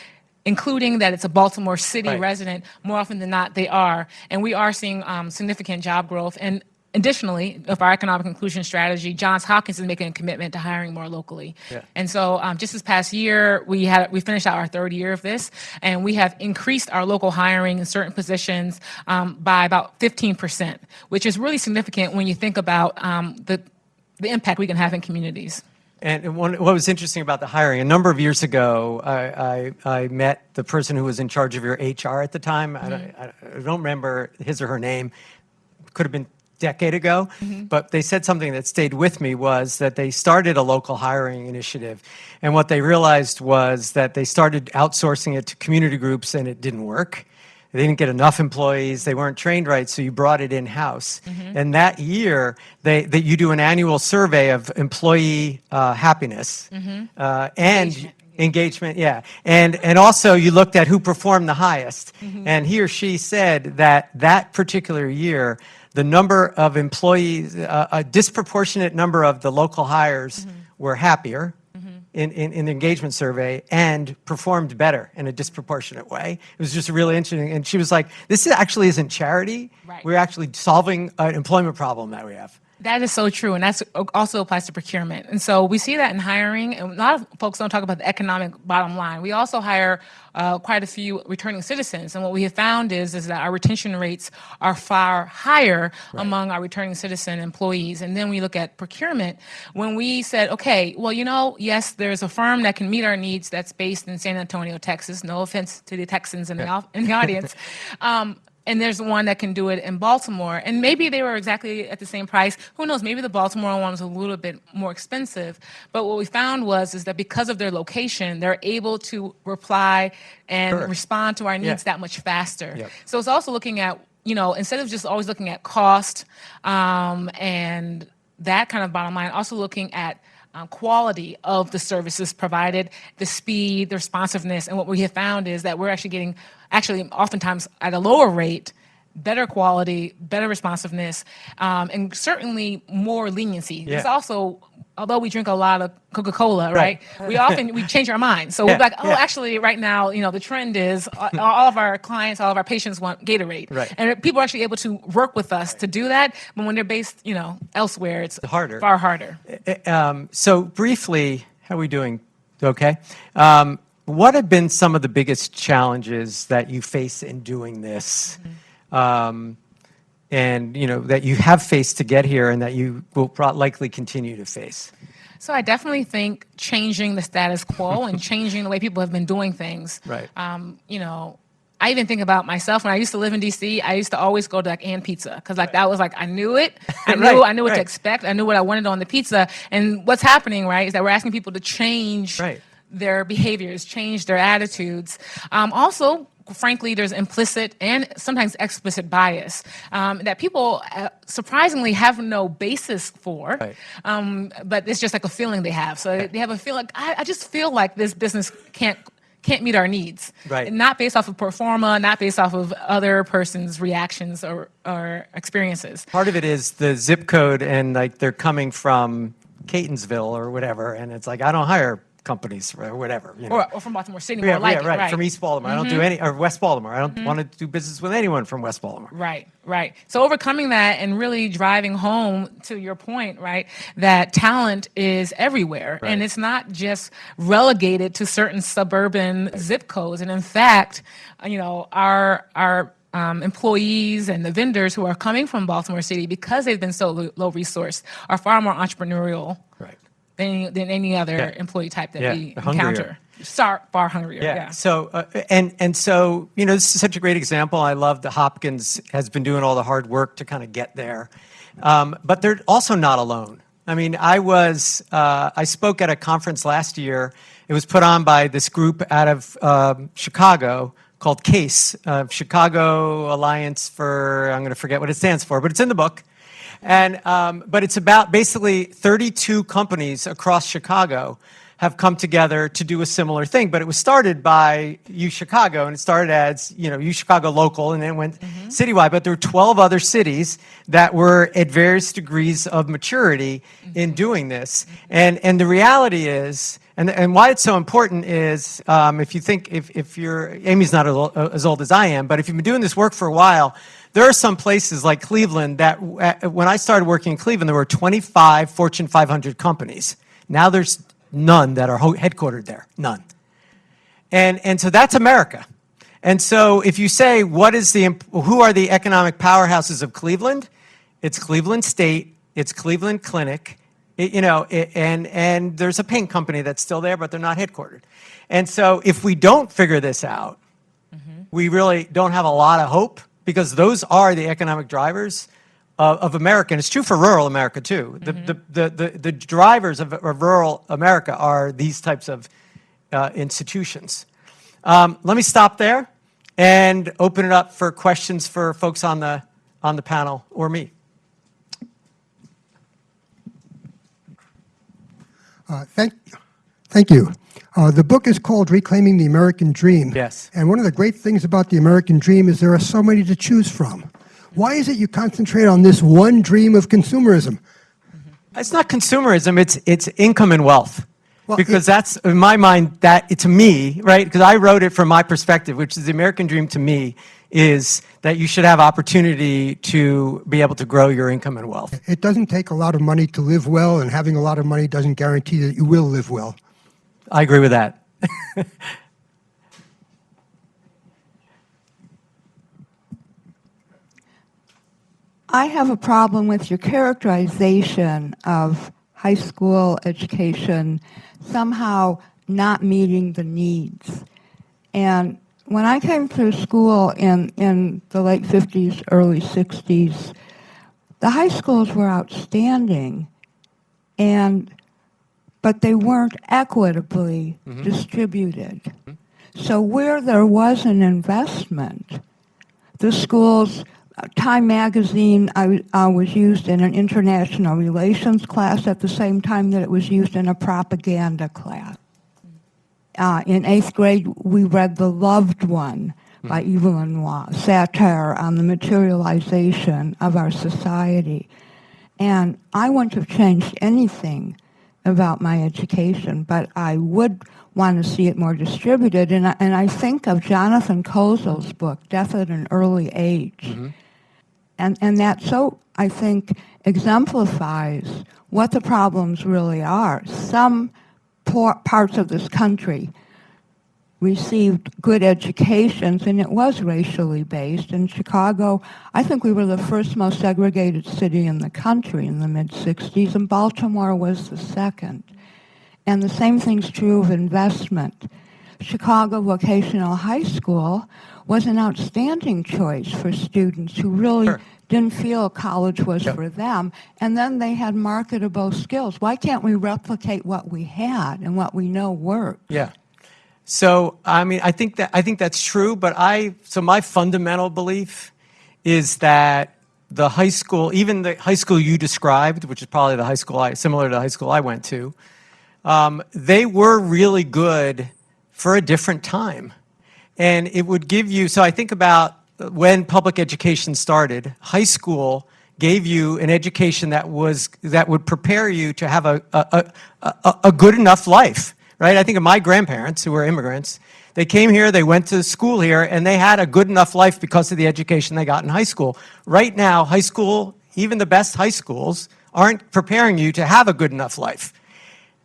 including that it's a Baltimore City resident, more often than not they are. And we are seeing significant job growth. And Additionally, of our economic inclusion strategy, Johns Hopkins is making a commitment to hiring more locally. Yeah. And so just this past year, we finished out our third year of this, and we have increased our local hiring in certain positions by about 15%, which is really significant when you think about the impact we can have in communities. And what was interesting about the hiring, a number of years ago, I met the person who was in charge of your HR at the time. I don't remember his or her name. Could have been decade ago, but they said something that stayed with me was that they started a local hiring initiative. And what they realized was that they started outsourcing it to community groups and it didn't work. They didn't get enough employees. They weren't trained right, so you brought it in-house. And that year, you do an annual survey of employee happiness and engagement, yeah. And also you looked at who performed the highest. And he or she said that that particular year, the number of employees, a disproportionate number of the local hires were happier in the engagement survey and performed better in a disproportionate way. It was just really interesting. And she was like, this actually isn't charity. Right. We're actually solving an employment problem that we have. That is so true, and that also applies to procurement. And so we see that in hiring, and a lot of folks don't talk about the economic bottom line. We also hire quite a few returning citizens, and what we have found is that our retention rates are far higher among our returning citizen employees. And then we look at procurement. When we said, okay, well, yes, there's a firm that can meet our needs that's based in San Antonio, Texas. No offense to the Texans in the audience. And there's one that can do it in Baltimore. And maybe they were exactly at the same price. Who knows? Maybe the Baltimore one was a little bit more expensive. But what we found is that because of their location, they're able to reply and respond to our needs that much faster. Yep. So it's also looking at, instead of just always looking at cost and that kind of bottom line, also looking at quality of the services provided, the speed, the responsiveness. And what we have found is that we're actually getting, oftentimes at a lower rate, better quality, better responsiveness, and certainly more leniency. Yeah. It's also, although we drink a lot of Coca-Cola, right? We change our mind. So we're like, actually right now, the trend is all of our clients, all of our patients want Gatorade. Right. And people are actually able to work with us to do that. But when they're based, elsewhere, it's harder. Far harder. So briefly, how are we doing? Okay. What have been some of the biggest challenges that you face in doing this? And that you have faced to get here and that you will likely continue to face? So I definitely think changing the status quo and changing the way people have been doing things. Right. I even think about myself when I used to live in DC. I used to always go to Ann Pizza because that was I knew it. I knew what to expect. I knew what I wanted on the pizza. And what's happening, right, is that we're asking people to change their behaviors, change their attitudes. Also, frankly, there's implicit and sometimes explicit bias that people surprisingly have no basis for, but it's just like a feeling they have. So they have a feeling, I just feel like this business can't meet our needs. Right. Not based off of pro forma, not based off of other person's reactions or experiences. Part of it is the zip code and they're coming from Catonsville or whatever, and it's I don't hire companies or whatever. Or from Baltimore City, more like it, right. From East Baltimore. I don't do any, or West Baltimore. I don't want to do business with anyone from West Baltimore. Right. So overcoming that and really driving home to your point, right, that talent is everywhere. Right. And it's not just relegated to certain suburban zip codes. And in fact, our employees and the vendors who are coming from Baltimore City, because they've been so low resourced, are far more entrepreneurial than any other employee type that we encounter. Far hungrier. Yeah. So so this is such a great example. I love that Hopkins has been doing all the hard work to kind of get there, but they're also not alone. I mean, I spoke at a conference last year. It was put on by this group out of Chicago called CASE, Chicago Alliance for, I'm going to forget what it stands for, but it's in the book. And but it's about basically 32 companies across Chicago have come together to do a similar thing. But it was started by U Chicago, and it started as U Chicago local, and then went citywide. But there were 12 other cities that were at various degrees of maturity in doing this. And the reality is, And why it's so important is, if you think, if you're, Amy's not as old as I am, but if you've been doing this work for a while, there are some places like Cleveland that, when I started working in Cleveland, there were 25 Fortune 500 companies. Now there's none that are headquartered there, none. And so that's America. And so if you say, who are the economic powerhouses of Cleveland? It's Cleveland State, it's Cleveland Clinic, and there's a paint company that's still there, but they're not headquartered. And so if we don't figure this out, we really don't have a lot of hope, because those are the economic drivers of America. And it's true for rural America, too. The drivers of rural America are these types of institutions. Let me stop there and open it up for questions for folks on the panel or me. Thank you. The book is called Reclaiming the American Dream. Yes. And one of the great things about the American dream is there are so many to choose from. Why is it you concentrate on this one dream of consumerism? It's not consumerism, it's income and wealth. Well, Because that's, in my mind, to me, right, because I wrote it from my perspective, which is the American dream to me, is that you should have opportunity to be able to grow your income and wealth. It doesn't take a lot of money to live well, and having a lot of money doesn't guarantee that you will live well. I agree with that. I have a problem with your characterization of high school education somehow not meeting the needs. And when I came through school in the late 50s, early 60s, the high schools were outstanding, but they weren't equitably distributed. So where there was an investment, the schools, Time magazine was used in an international relations class at the same time that it was used in a propaganda class. In 8th grade, we read The Loved One by Evelyn Waugh, satire on the materialization of our society. And I wouldn't have changed anything about my education, but I would want to see it more distributed. And I think of Jonathan Kozel's book, Death at an Early Age. And that so, I think, exemplifies what the problems really are. Some parts of this country received good educations, and it was racially based. In Chicago, I think we were the first most segregated city in the country in the mid-'60s, and Baltimore was the second. And the same thing's true of investment. Chicago Vocational High School was an outstanding choice for students who really didn't feel college was for them, and then they had marketable skills. Why can't we replicate what we had and what we know works? Yeah. So, I mean, I think that's true, but so my fundamental belief is that the high school, even the high school you described, which is probably the high school similar to the high school I went to, they were really good for a different time. And it would give you, so I think about when public education started, high school gave you an education that would prepare you to have a good enough life, right? I think of my grandparents who were immigrants. They came here, they went to school here, and they had a good enough life because of the education they got in high school. Right now, high school, even the best high schools, aren't preparing you to have a good enough life.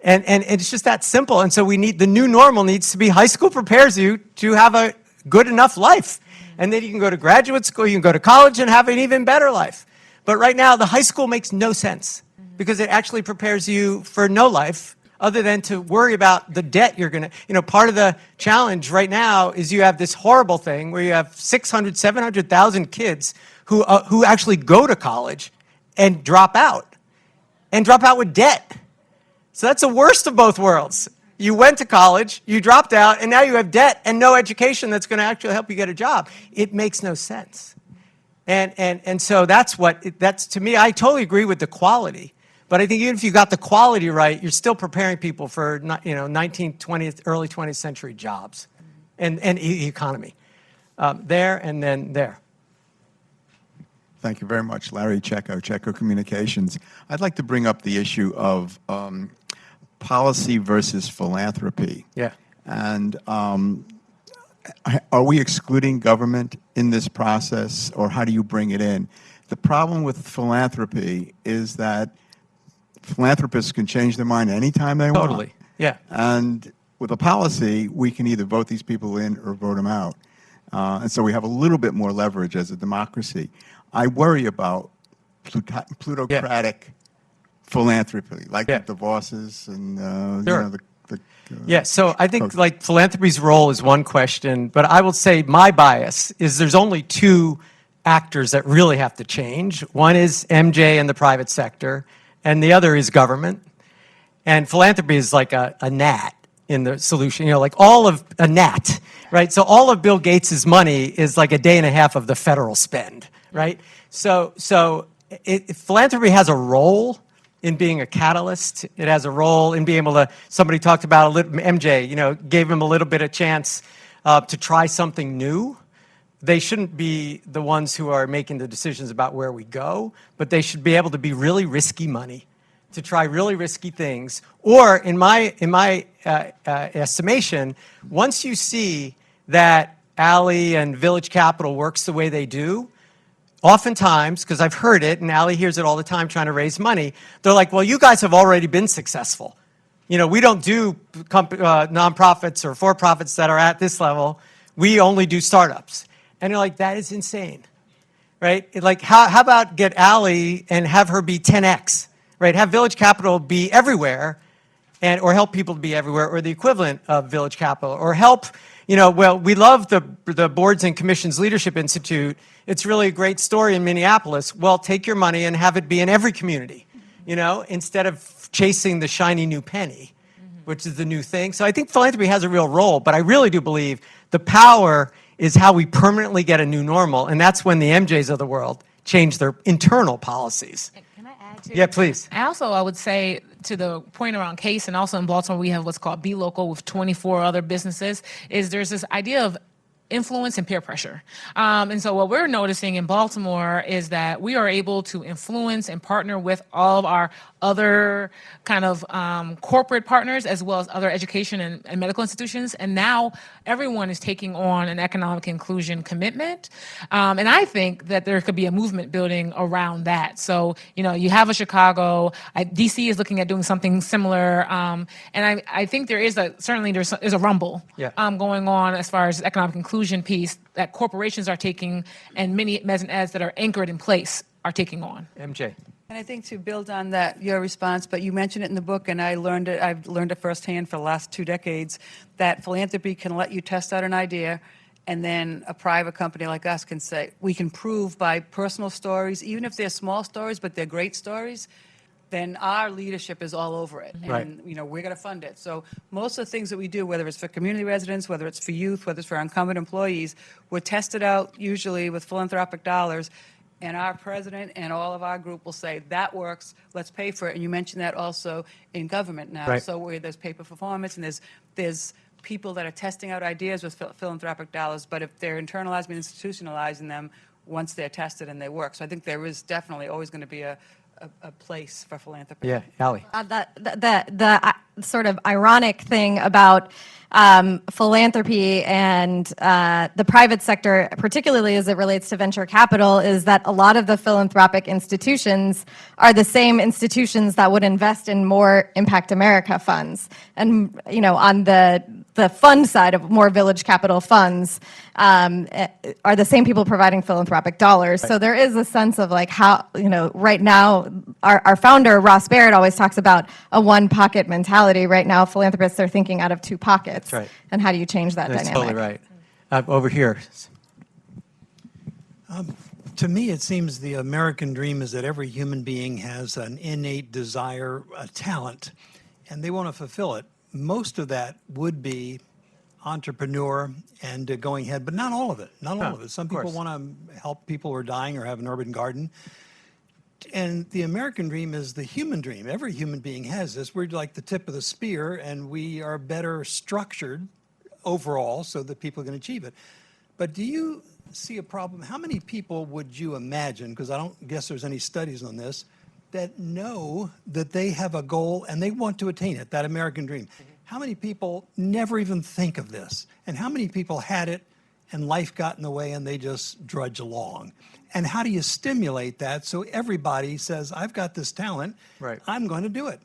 And it's just that simple. And so the new normal needs to be high school prepares you to have a good enough life. And then you can go to graduate school, you can go to college and have an even better life. But right now, the high school makes no sense because it actually prepares you for no life other than to worry about the debt you're going to, part of the challenge right now is you have this horrible thing where you have 600, 700,000 kids who actually go to college and drop out with debt. So that's the worst of both worlds. You went to college, you dropped out, and now you have debt and no education that's going to actually help you get a job. It makes no sense. And so that's to me, I totally agree with the quality. But I think even if you got the quality right, you're still preparing people for 19th, 20th, early 20th century jobs and economy. There and then there. Thank you very much, Larry Checo, Checo Communications. I'd like to bring up the issue of policy versus philanthropy. Yeah. And are we excluding government in this process, or how do you bring it in? The problem with philanthropy is that philanthropists can change their mind anytime they want. Totally. Yeah. And with a policy, we can either vote these people in or vote them out. And so we have a little bit more leverage as a democracy. I worry about plutocratic philanthropy, like Yeah. the Vosses and Sure. you know, Yeah, so I think folks. like philanthropy's role is one question, but I will say my bias is there's only two actors that really have to change. One is MJ and the private sector, and the other is government. And philanthropy is like a gnat in the solution, you know, like all of a gnat, right? So all of Bill Gates's money is like a day and a half of the federal spend, right? So philanthropy has a role in being a catalyst. It has a role in being able to, somebody talked about, MJ, you know, gave him a little bit of chance to try something new. They shouldn't be the ones who are making the decisions about where we go, but they should be able to be really risky money, to try really risky things. Or in my estimation, once you see that Alley and Village Capital works the way they do, oftentimes, because I've heard it, and Allie hears it all the time trying to raise money, they're like, well, you guys have already been successful. You know, we don't do nonprofits or for-profits that are at this level. We only do startups. And you're like, that is insane, right? Like, how about get Allie and have her be 10x, right? Have Village Capital be everywhere, or help people to be everywhere, or the equivalent of Village Capital, or help, you know, well, we love the Boards and Commissions Leadership Institute. It's really a great story in Minneapolis. Well, take your money and have it be in every community, you know, instead of chasing the shiny new penny, which is the new thing. So I think philanthropy has a real role, but I really do believe the power is how we permanently get a new normal, and that's when the MJs of the world change their internal policies. Can I add to? Yeah, please. I would say to the point around Case, and also in Baltimore, we have what's called Be Local with 24 other businesses, is there's this idea of influence and peer pressure. And so what we're noticing in Baltimore is that we are able to influence and partner with all of our other kind of corporate partners, as well as other education and medical institutions. And now everyone is taking on an economic inclusion commitment. And I think that there could be a movement building around that. So, you know, you have a Chicago, DC is looking at doing something similar. And I think there is certainly there's a rumble going on as far as economic inclusion piece that corporations are taking, and many mezzanine ads that are anchored in place are taking on. MJ. And I think to build on that, your response, but you mentioned it in the book, and I've learned it firsthand for the last 2 decades, that philanthropy can let you test out an idea, and then a private company like us can say, we can prove by personal stories, even if they're small stories, but they're great stories, then our leadership is all over it. And, Right. you know, we're going to fund it. So most of the things that we do, whether it's for community residents, whether it's for youth, whether it's for our incumbent employees, we're tested out usually with philanthropic dollars. And our president and all of our group will say, that works, let's pay for it. And you mentioned that also in government now. Right. So where there's pay for performance, and there's people that are testing out ideas with philanthropic dollars, but if they're internalizing and institutionalizing them, once they're tested and they work. So I think there is definitely always going to be a place for philanthropy. Yeah, Allie. The sort of ironic thing about philanthropy and the private sector, particularly as it relates to venture capital, is that a lot of the philanthropic institutions are the same institutions that would invest in more Impact America funds. And, you know, on the fund side of more Village Capital funds are the same people providing philanthropic dollars. Right. So there is a sense of like how, you know, right now, our founder, Ross Barrett, always talks about a one pocket mentality. Right now, philanthropists are thinking out of 2 pockets. That's right. And how do you change that That's dynamic? totally right. Over here. To me, it seems the American dream is that every human being has an innate desire, a talent, and they want to fulfill it. Most of that would be entrepreneur and going ahead, but not all of it. Not all of it. Some people course. want to help people who are dying or have an urban garden. And the American dream is the human dream. Every human being has this. We're like the tip of the spear, and we are better structured overall so that people can achieve it. But do you see a problem? How many people would you imagine, because I don't guess there's any studies on this, that know that they have a goal and they want to attain it, that American dream. How many people never even think of this? And how many people had it and life got in the way and they just drudge along? And how do you stimulate that so everybody says, I've got this talent, Right. I'm going to do it?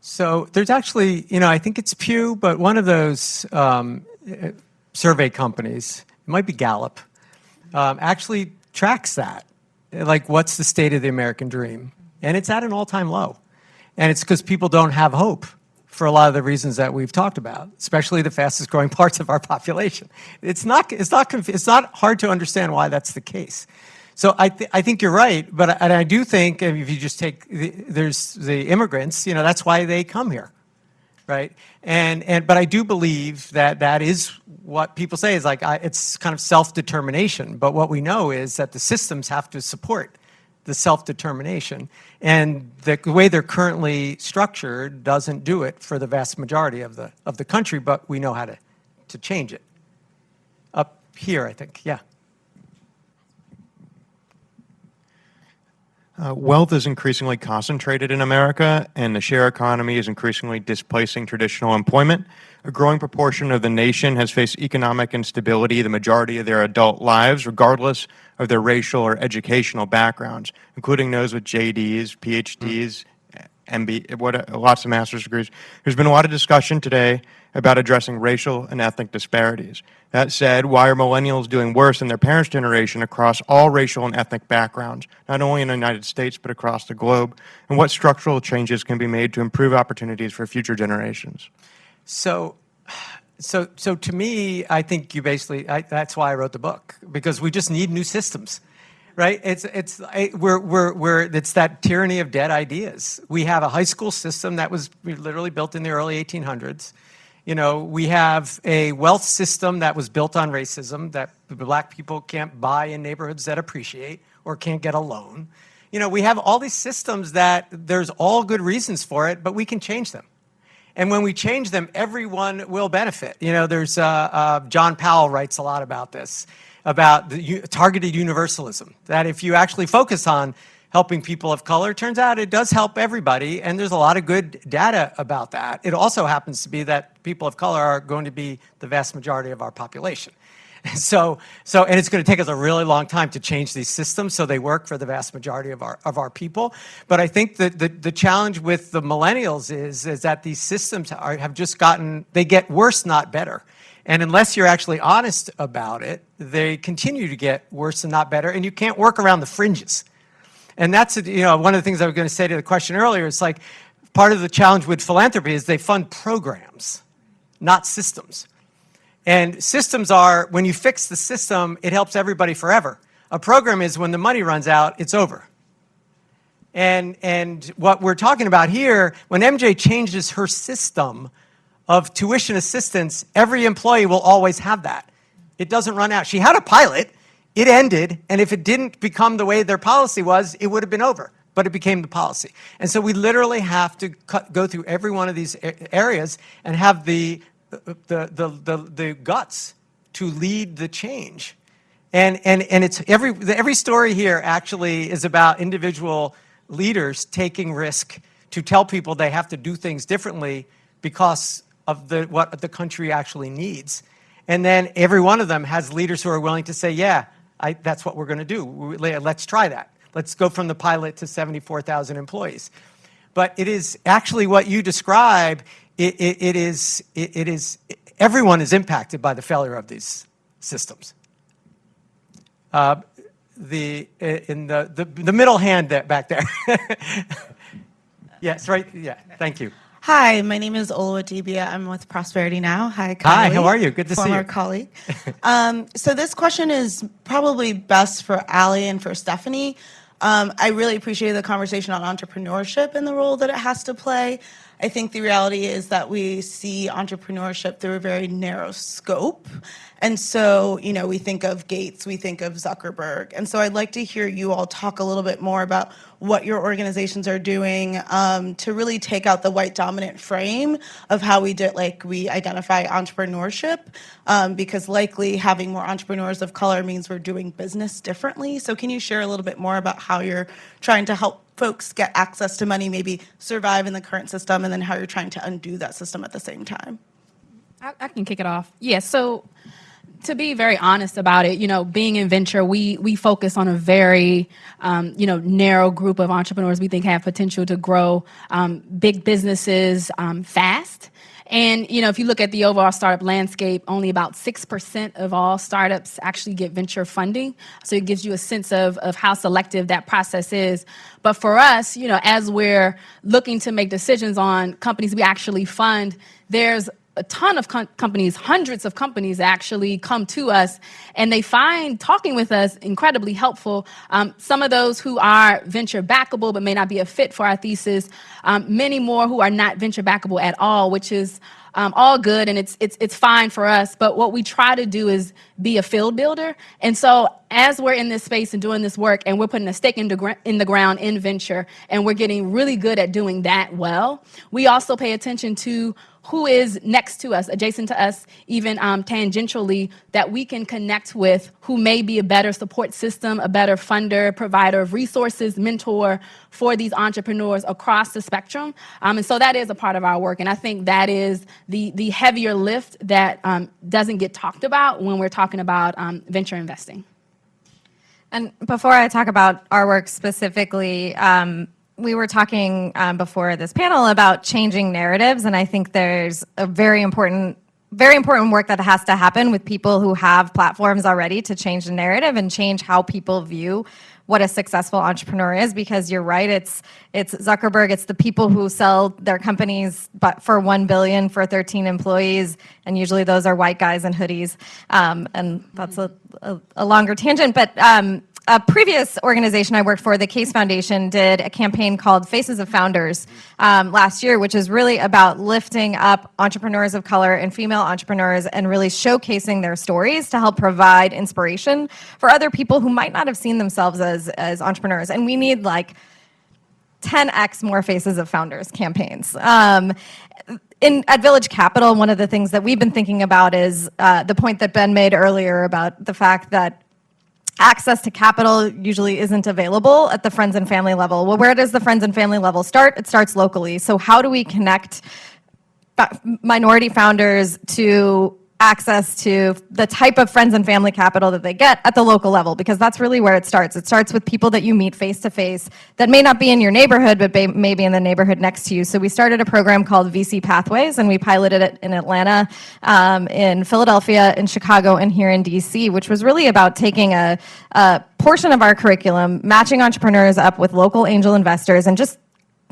So there's actually, I think it's Pew, but one of those survey companies, it might be Gallup, actually tracks that. Like, what's the state of the American dream? And it's at an all-time low. And it's because people don't have hope for a lot of the reasons that we've talked about, especially the fastest growing parts of our population. It's not hard to understand why that's the case. So I think you're right, but I do think if you just take there's the immigrants, that's why they come here, right? But I do believe that is what people say is like it's kind of self-determination. But what we know is that the systems have to support the self-determination, and the way they're currently structured doesn't do it for the vast majority of the country. But we know how to change it. Up here, I think, yeah. Wealth is increasingly concentrated in America, and the share economy is increasingly displacing traditional employment. A growing proportion of the nation has faced economic instability the majority of their adult lives, regardless of their racial or educational backgrounds, including those with JDs, PhDs, lots of master's degrees. There's been a lot of discussion today about addressing racial and ethnic disparities. That said, why are millennials doing worse than their parents' generation across all racial and ethnic backgrounds, not only in the United States, but across the globe? And what structural changes can be made to improve opportunities for future generations? So to me, I think that's why I wrote the book, because we just need new systems, right? It's that tyranny of dead ideas. We have a high school system that was literally built in the early 1800s. We have a wealth system that was built on racism, that black people can't buy in neighborhoods that appreciate or can't get a loan. We have all these systems that there's all good reasons for it, but we can change them. And when we change them, everyone will benefit. There's John Powell writes a lot about this, about the targeted universalism, that if you actually focus on helping people of color, it turns out it does help everybody, and there's a lot of good data about that. It also happens to be that people of color are going to be the vast majority of our population. And it's going to take us a really long time to change these systems so they work for the vast majority of our people. But I think that the challenge with the millennials is that these systems they get worse, not better. And unless you're actually honest about it, they continue to get worse and not better, and you can't work around the fringes. And that's one of the things I was going to say to the question earlier. It's like part of the challenge with philanthropy is they fund programs, not systems. And systems are, when you fix the system, it helps everybody forever. A program is when the money runs out, it's over. And what we're talking about here, when MJ changes her system of tuition assistance, every employee will always have that. It doesn't run out. She had a pilot, it ended, and if it didn't become the way their policy was, it would have been over. But it became the policy. And so we literally have to go through every one of these areas and have the guts to lead the change. And it's every story here actually is about individual leaders taking risk to tell people they have to do things differently because of what the country actually needs. And then every one of them has leaders who are willing to say, yeah, that's what we're going to do. Let's try that. Let's go from the pilot to 74,000 employees. But it is actually what you describe. It is everyone is impacted by the failure of these systems. In the middle hand back there. Yes, right. Yeah. Thank you. Hi, my name is Oluwadibia. I'm with Prosperity Now. Hi, Kylie. Hi, how are you? Good to see you. Former colleague. So this question is probably best for Ali and for Stephanie. I really appreciate the conversation on entrepreneurship and the role that it has to play. I think the reality is that we see entrepreneurship through a very narrow scope. And so, we think of Gates, we think of Zuckerberg. And so I'd like to hear you all talk a little bit more about what your organizations are doing to really take out the white dominant frame of how we identify entrepreneurship, because likely having more entrepreneurs of color means we're doing business differently. So can you share a little bit more about how you're trying to help folks get access to money, maybe survive in the current system, and then how you're trying to undo that system at the same time? I can kick it off. Yeah, so to be very honest about it, being in venture, we focus on a very, narrow group of entrepreneurs we think have potential to grow big businesses fast. And, if you look at the overall startup landscape, only about 6% of all startups actually get venture funding. So it gives you a sense of how selective that process is. But for us, as we're looking to make decisions on companies we actually fund, there's a ton of companies, hundreds of companies actually come to us, and they find talking with us incredibly helpful. Some of those who are venture backable but may not be a fit for our thesis, many more who are not venture backable at all, which is all good, and it's fine for us. But what we try to do is be a field builder. And so as we're in this space and doing this work, and we're putting a stake in the ground in venture, and we're getting really good at doing that well, we also pay attention to who is next to us, adjacent to us, even tangentially, that we can connect with, who may be a better support system, a better funder, provider of resources, mentor for these entrepreneurs across the spectrum. And so that is a part of our work. And I think that is the heavier lift that doesn't get talked about when we're talking about venture investing. And before I talk about our work specifically, we were talking before this panel about changing narratives, and I think there's a very important work that has to happen with people who have platforms already to change the narrative and change how people view what a successful entrepreneur is. Because you're right, it's Zuckerberg, it's the people who sell their companies but for $1 billion for 13 employees, and usually those are white guys in hoodies. And that's a longer tangent, but a previous organization I worked for, the Case Foundation, did a campaign called Faces of Founders last year, which is really about lifting up entrepreneurs of color and female entrepreneurs and really showcasing their stories to help provide inspiration for other people who might not have seen themselves as entrepreneurs. And we need like 10x more Faces of Founders campaigns. At Village Capital, one of the things that we've been thinking about is the point that Ben made earlier about the fact that access to capital usually isn't available at the friends and family level. Well, where does the friends and family level start? It starts locally. So how do we connect minority founders to access to the type of friends and family capital that they get at the local level? Because that's really where it starts. It starts with people that you meet face to face that may not be in your neighborhood, but may be in the neighborhood next to you. So we started a program called VC Pathways, and we piloted it in Atlanta, in Philadelphia, in Chicago, and here in DC, which was really about taking a portion of our curriculum, matching entrepreneurs up with local angel investors, and just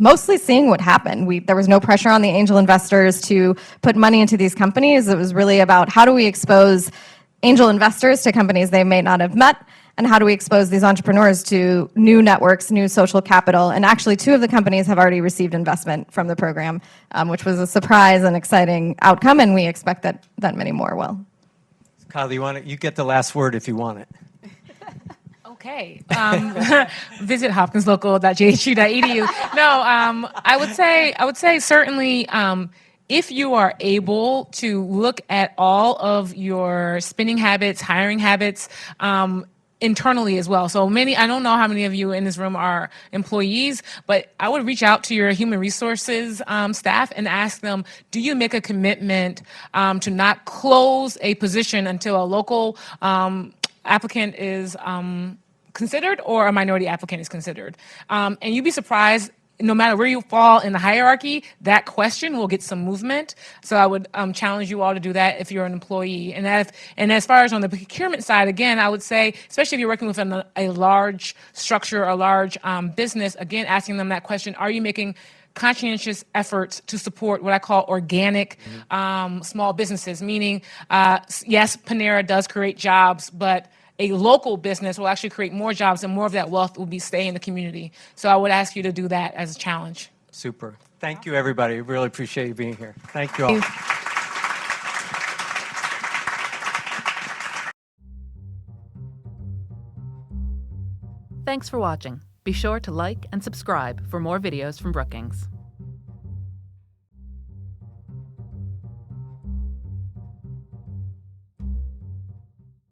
mostly seeing what happened. There was no pressure on the angel investors to put money into these companies. It was really about how do we expose angel investors to companies they may not have met, and how do we expose these entrepreneurs to new networks, new social capital. And actually 2 of the companies have already received investment from the program, which was a surprise and exciting outcome, and we expect that many more will. Kylie, you get the last word if you want it. Okay. Visit hopkinslocal.jhu.edu. No, I would say certainly if you are able to look at all of your spending habits, hiring habits, internally as well. So I don't know how many of you in this room are employees, but I would reach out to your human resources staff and ask them, do you make a commitment to not close a position until a local applicant is considered or a minority applicant is considered? And you'd be surprised, no matter where you fall in the hierarchy, that question will get some movement. So I would challenge you all to do that if you're an employee. And as far as on the procurement side, again, I would say, especially if you're working with a large structure, a large business, again, asking them that question, are you making conscientious efforts to support what I call organic small businesses? Meaning, yes, Panera does create jobs, but a local business will actually create more jobs, and more of that wealth will stay in the community. So I would ask you to do that as a challenge. Super. Thank you, everybody. Really appreciate you being here. Thank you all. Thanks for watching. Be sure to like and subscribe for more videos from Brookings.